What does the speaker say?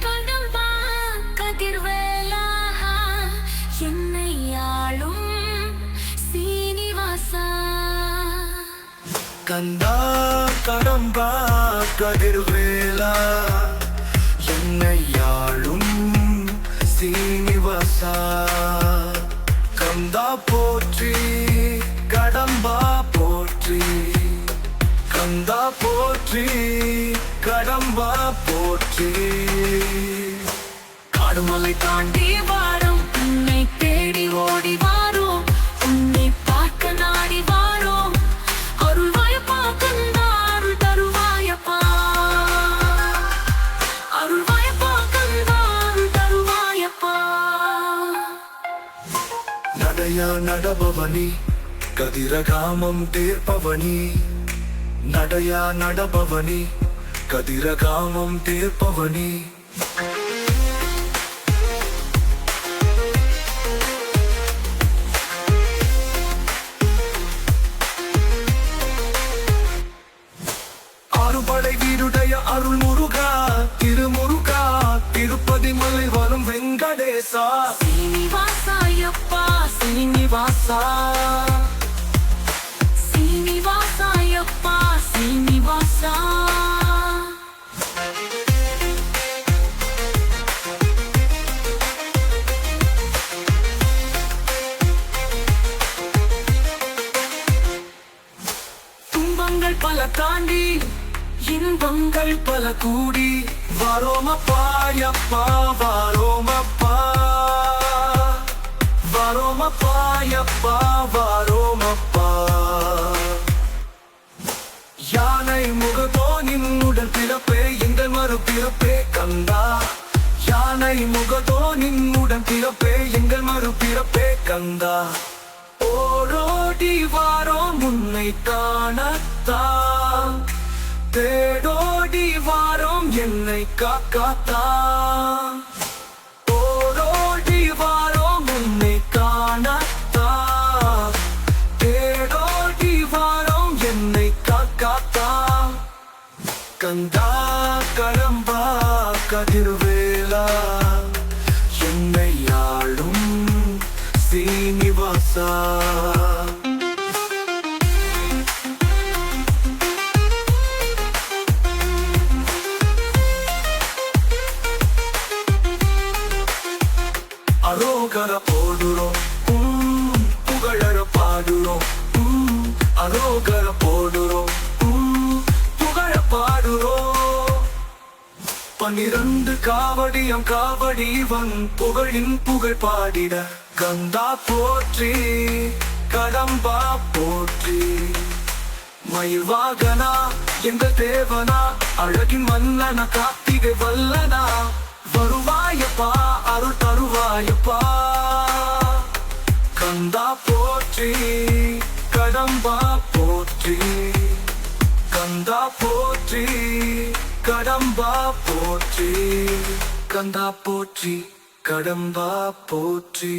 கடம்பா கதிர்வேலா என்னை ஆளும் சீனிவாசா. கந்தா கடம்பா கதிர்வேலா என்னை ஆளும் சீனிவாசா. கந்தா போற்றி கடம்பா போற்றி, கந்தா போற்றி கடம்பா போற்றி. காடுமலை தாண்டி வாரும் உன்னை தேடி ஓடி வாரும், உன்னை பார்க்க நாடி வாரும். அருள்வாயப்பா கந்தா அருள் தருவாயப்பா, அருள்வாயப்பா கந்தா அருள் தருவாயப்பா. நடையா நடபவனி கதிரகாமம் தீர்ப்பவனி, நடையா நடபவனி கதிரகாமம் தீர்ப்பவனி. ஆறுபடை வீடுடைய அருள் முருகா திருமுருகா, திருப்பதி மலை வரும் வெங்கடேசா. சீனிவாசாயப்பா சீனிவாசா, சீனிவாசாயப்பா சீனிவாசா. துன்பங்கள் பல தாண்டி இன்பங்கள் பல கூடி வரோமப்பாயப்பா வரோமப்பா, வரோமப்பாயப்பா வரோமப்பா. யானை முகத்தோ நின்னுடன் பிறப்பே எங்கள் மறுபிறப்பே கந்தா, யானை முகத்தோ நின்னுடன் பிறப்பே எங்கள் மறுபிறப்பே கந்தா. ஓடோடி வாரோம் உன்னை காணத்தான், தேடோடி வாரோம் என்னை காக்காத்தான். ஓடோடி வாரோம் உன்னை காணத்தான், தேடோடி வாரோம் என்னை காக்காத்தான். கந்தா கடம்பா கதிர்வேலா என்னை ஆளும் சீனிவாசா. அரோகர போடுறோம் புகழற பாடுறோம், அரோகர போடுறோம் புகழ பாடுறோம். 12 காவடியம் காவடிவன் புகழின் புகழ் பாடிட கந்தா போற்றி கடம்பா போற்றி. மயில்வாகனா எங்கள் தேவனா, அழகின் மன்னனா கார்த்திகை வல்லனா, வருவாயப்பா அருள் தருவாயப்பா. கந்தா போற்றி கடம்பா போற்றி, கந்தா போற்றி கடம்பா போற்றி, கந்தா போற்றி கடம்பா போற்றி.